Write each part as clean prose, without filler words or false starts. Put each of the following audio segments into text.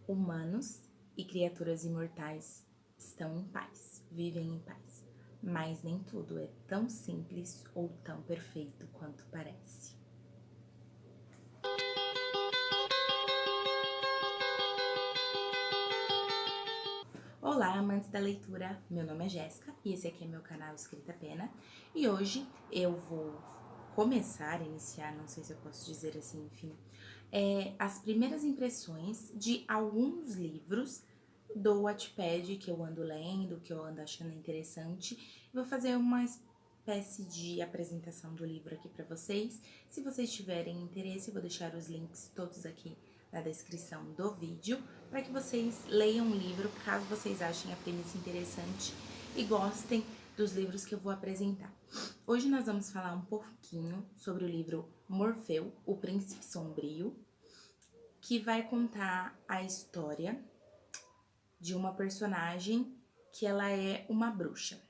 Humanos e criaturas imortais estão em paz, vivem em paz, mas nem tudo é tão simples ou tão perfeito quanto parece. Olá, amantes da leitura! Meu nome é Jéssica e esse aqui é meu canal Escrita Pena. E hoje eu vou iniciar, não sei se eu posso dizer assim, enfim, as primeiras impressões de alguns livros do Wattpad que eu ando lendo, que eu ando achando interessante. Vou fazer uma espécie de apresentação do livro aqui pra vocês. Se vocês tiverem interesse, eu vou deixar os links todos aqui na descrição do vídeo, para que vocês leiam o livro, caso vocês achem a premissa interessante e gostem dos livros que eu vou apresentar. Hoje nós vamos falar um pouquinho sobre o livro Morfeu, o Príncipe Sombrio, que vai contar a história de uma personagem que ela é uma bruxa.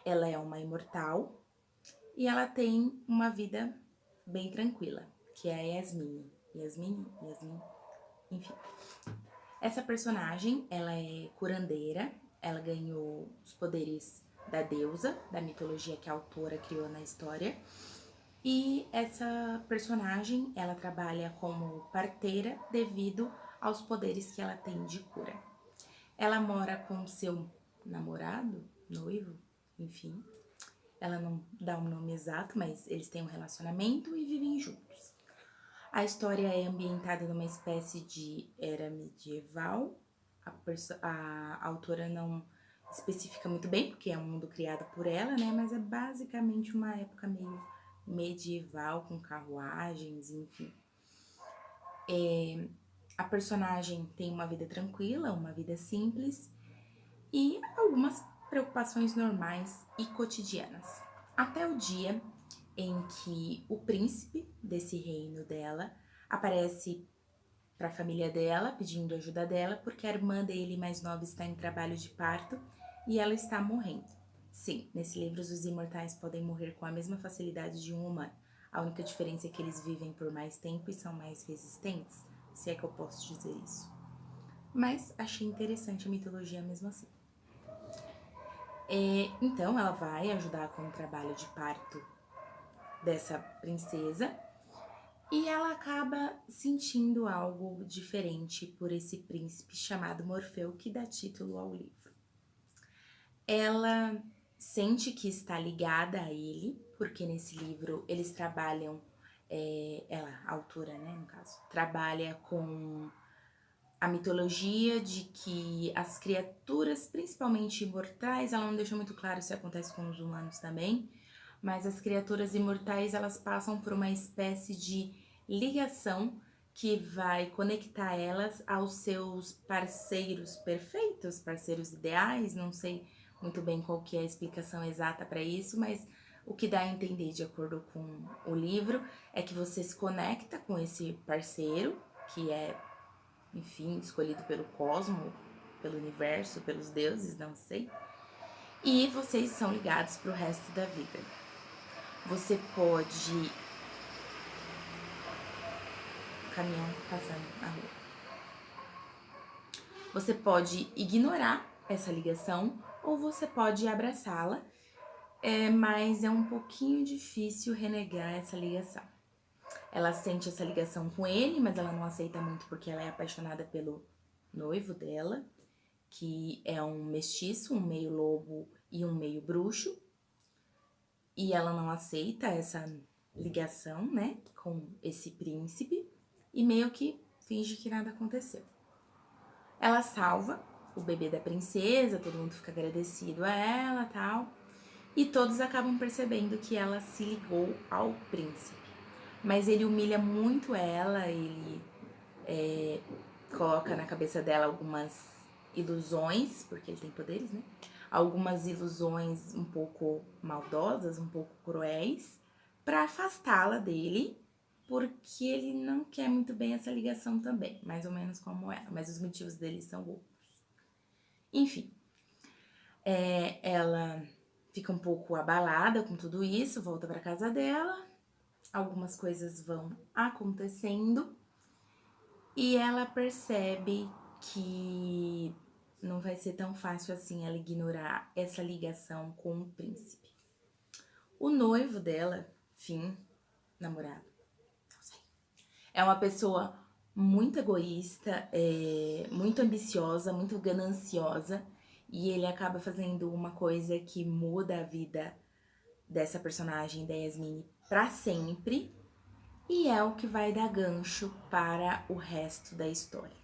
Ela é uma imortal e ela tem uma vida bem tranquila, que é a Yasmine, enfim. Essa personagem, ela é curandeira, ela ganhou os poderes da deusa, da mitologia que a autora criou na história. E essa personagem, ela trabalha como parteira devido aos poderes que ela tem de cura. Ela mora com seu namorado, noivo, enfim. Ela não dá um nome exato, mas eles têm um relacionamento e vivem juntos. A história é ambientada numa espécie de era medieval. A autora não especifica muito bem, porque é um mundo criado por ela, né? Mas é basicamente uma época meio medieval, com carruagens, enfim. A personagem tem uma vida tranquila, uma vida simples e algumas preocupações normais e cotidianas. Até o dia em que o príncipe desse reino dela aparece para a família dela, pedindo ajuda dela, porque a irmã dele mais nova está em trabalho de parto e ela está morrendo. Sim, nesse livro os imortais podem morrer com a mesma facilidade de um humano. A única diferença é que eles vivem por mais tempo e são mais resistentes, se é que eu posso dizer isso. Mas achei interessante a mitologia mesmo assim. Então ela vai ajudar com o trabalho de parto dessa princesa e ela acaba sentindo algo diferente por esse príncipe chamado Morfeu, que dá título ao livro. Ela sente que está ligada a ele, porque nesse livro eles trabalham, ela, a autora, né, no caso, trabalha com a mitologia de que as criaturas, principalmente imortais, ela não deixa muito claro se acontece com os humanos também, mas as criaturas imortais, elas passam por uma espécie de ligação que vai conectar elas aos seus parceiros perfeitos, parceiros ideais, não sei muito bem qual que é a explicação exata para isso, mas o que dá a entender, de acordo com o livro, é que você se conecta com esse parceiro, que é, enfim, escolhido pelo cosmo, pelo universo, pelos deuses, não sei, e vocês são ligados pro resto da vida. Você pode... Caminhão passando na rua. Você pode ignorar essa ligação ou você pode abraçá-la, mas é um pouquinho difícil renegar essa ligação. Ela sente essa ligação com ele, mas ela não aceita muito porque ela é apaixonada pelo noivo dela, que é um mestiço, um meio lobo e um meio bruxo. E ela não aceita essa ligação, né, com esse príncipe e meio que finge que nada aconteceu. Ela salva o bebê da princesa, todo mundo fica agradecido a ela e tal, e todos acabam percebendo que ela se ligou ao príncipe. Mas ele humilha muito ela, ele coloca na cabeça dela algumas ilusões, porque ele tem poderes, né? Algumas ilusões um pouco maldosas, um pouco cruéis, para afastá-la dele, porque ele não quer muito bem essa ligação também, mais ou menos como ela, mas os motivos dele são outros. Enfim, ela fica um pouco abalada com tudo isso, volta para casa dela, algumas coisas vão acontecendo E ela percebe que não vai ser tão fácil assim ela ignorar essa ligação com o príncipe. O noivo dela, Finn, namorado, não sei, é uma pessoa muito egoísta, muito ambiciosa, muito gananciosa, e ele acaba fazendo uma coisa que muda a vida dessa personagem, da Yasmine, pra sempre, e é o que vai dar gancho para o resto da história.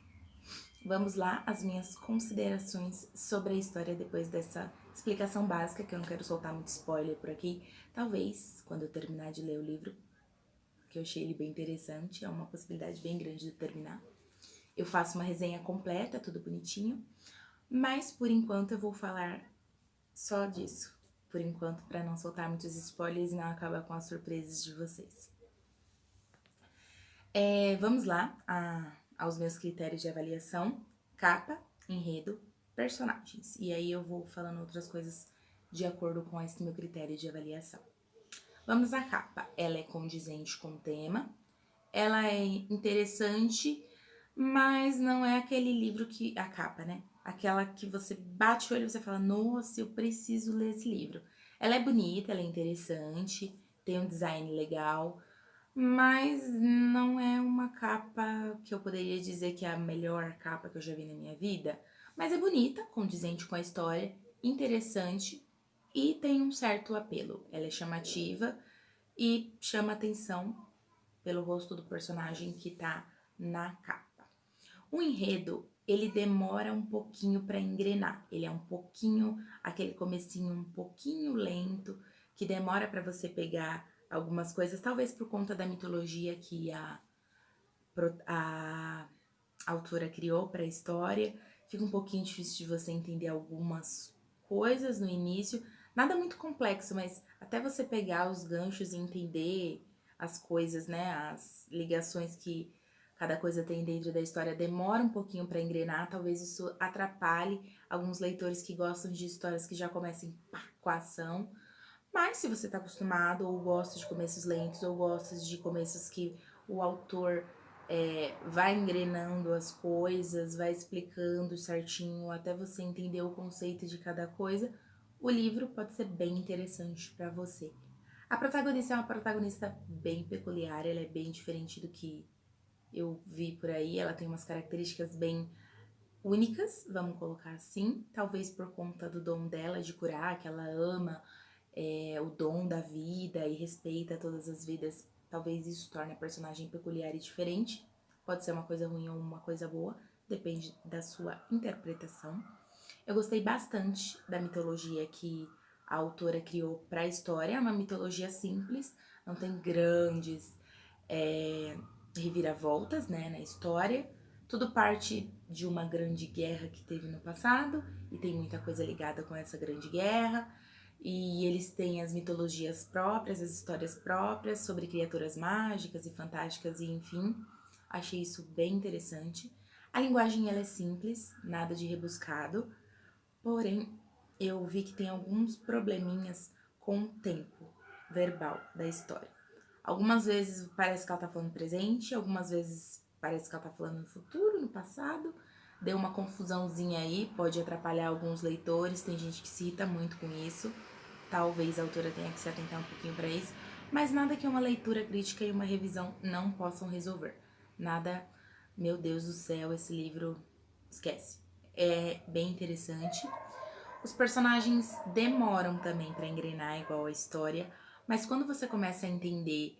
Vamos lá, as minhas considerações sobre a história depois dessa explicação básica, que eu não quero soltar muito spoiler por aqui. Talvez, quando eu terminar de ler o livro, que eu achei ele bem interessante, é uma possibilidade bem grande de terminar, eu faço uma resenha completa, tudo bonitinho, mas por enquanto eu vou falar só disso. Por enquanto, para não soltar muitos spoilers e não acabar com as surpresas de vocês. Vamos lá aos meus critérios de avaliação: capa, enredo, personagens. E aí eu vou falando outras coisas de acordo com esse meu critério de avaliação. Vamos à capa. Ela é condizente com o tema, ela é interessante, mas não é aquele livro que... A capa, né? Aquela que você bate o olho e você fala, nossa, eu preciso ler esse livro. Ela é bonita, ela é interessante, tem um design legal, mas não é uma capa que eu poderia dizer que é a melhor capa que eu já vi na minha vida. Mas é bonita, condizente com a história, interessante e tem um certo apelo. Ela é chamativa e chama atenção pelo rosto do personagem que tá na capa. O enredo, ele demora um pouquinho para engrenar. Ele é um pouquinho, aquele comecinho um pouquinho lento, que demora para você pegar algumas coisas, talvez por conta da mitologia que a autora criou para a história. Fica um pouquinho difícil de você entender algumas coisas no início. Nada muito complexo, mas até você pegar os ganchos e entender as coisas, né, as ligações que cada coisa tem dentro da história, demora um pouquinho para engrenar. Talvez isso atrapalhe alguns leitores que gostam de histórias que já comecem com a ação. Mas se você tá acostumado, ou gosta de começos lentos, ou gosta de começos que o autor vai engrenando as coisas, vai explicando certinho, até você entender o conceito de cada coisa, o livro pode ser bem interessante para você. A protagonista é uma protagonista bem peculiar, ela é bem diferente do que eu vi por aí, ela tem umas características bem únicas, vamos colocar assim, talvez por conta do dom dela de curar, que ela ama o dom da vida e respeita todas as vidas. Talvez isso torne a personagem peculiar e diferente. Pode ser uma coisa ruim ou uma coisa boa, depende da sua interpretação. Eu gostei bastante da mitologia que a autora criou para a história. É uma mitologia simples, não tem grandes reviravoltas, né, na história. Tudo parte de uma grande guerra que teve no passado e tem muita coisa ligada com essa grande guerra. E eles têm as mitologias próprias, as histórias próprias sobre criaturas mágicas e fantásticas e enfim. Achei isso bem interessante. A linguagem ela é simples, nada de rebuscado, porém eu vi que tem alguns probleminhas com o tempo verbal da história. Algumas vezes parece que ela tá falando presente, algumas vezes parece que ela tá falando no futuro, no passado. Deu uma confusãozinha aí, pode atrapalhar alguns leitores, tem gente que se irrita muito com isso. Talvez a autora tenha que se atentar um pouquinho para isso, mas nada que uma leitura crítica e uma revisão não possam resolver. Nada, meu Deus do céu, esse livro, esquece. É bem interessante. Os personagens demoram também para engrenar igual a história, mas quando você começa a entender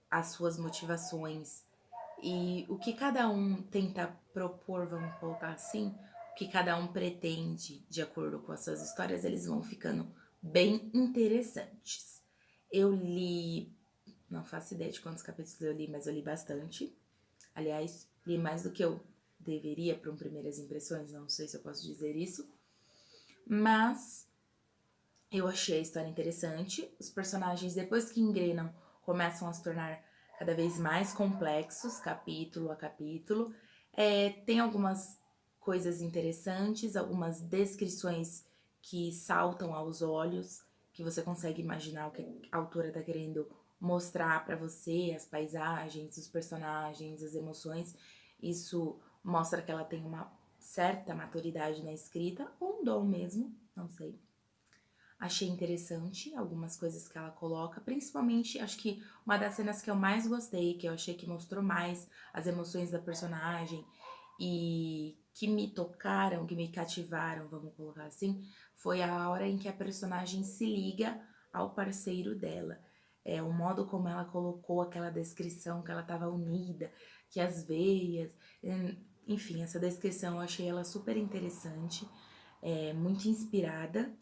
as suas motivações e o que cada um tenta propor, vamos colocar assim, o que cada um pretende de acordo com as suas histórias, eles vão ficando bem interessantes. Eu li, não faço ideia de quantos capítulos eu li, mas eu li bastante. Aliás, li mais do que eu deveria para um primeiras impressões, não sei se eu posso dizer isso. Mas eu achei a história interessante. Os personagens, depois que engrenam, começam a se tornar cada vez mais complexos, capítulo a capítulo. Tem algumas coisas interessantes, algumas descrições que saltam aos olhos, que você consegue imaginar o que a autora tá querendo mostrar para você, as paisagens, os personagens, as emoções. Isso mostra que ela tem uma certa maturidade na escrita, ou um dom mesmo, não sei. Achei interessante algumas coisas que ela coloca, principalmente, acho que uma das cenas que eu mais gostei, que eu achei que mostrou mais as emoções da personagem e que me tocaram, que me cativaram, vamos colocar assim, foi a hora em que a personagem se liga ao parceiro dela. O modo como ela colocou aquela descrição, que ela estava unida, que as veias, enfim, essa descrição eu achei ela super interessante, muito inspirada.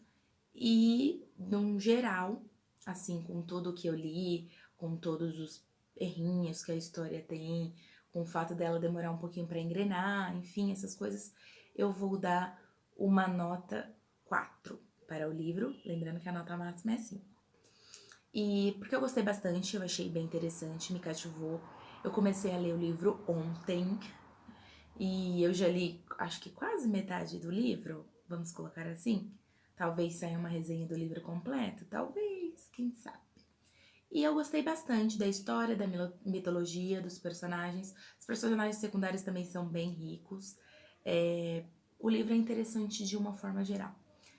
E, num geral, assim, com tudo que eu li, com todos os errinhos que a história tem, com o fato dela demorar um pouquinho pra engrenar, enfim, essas coisas, eu vou dar uma nota 4 para o livro, lembrando que a nota máxima é 5. E porque eu gostei bastante, eu achei bem interessante, me cativou. Eu comecei a ler o livro ontem e eu já li, acho que quase metade do livro, vamos colocar assim. Talvez saia uma resenha do livro completo, talvez, quem sabe. E eu gostei bastante da história, da mitologia, dos personagens. Os personagens secundários também são bem ricos. O livro é interessante de uma forma geral.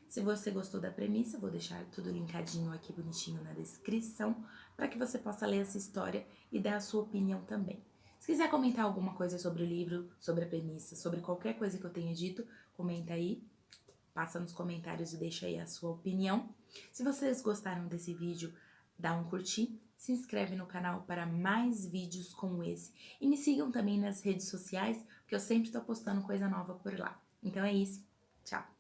Se você gostou da premissa, vou deixar tudo linkadinho aqui bonitinho na descrição, para que você possa ler essa história e dar a sua opinião também. Se quiser comentar alguma coisa sobre o livro, sobre a premissa, sobre qualquer coisa que eu tenha dito, comenta aí. Passa nos comentários e deixa aí a sua opinião. Se vocês gostaram desse vídeo, dá um curtir, se inscreve no canal para mais vídeos como esse. E me sigam também nas redes sociais, porque eu sempre tô postando coisa nova por lá. Então é isso, tchau!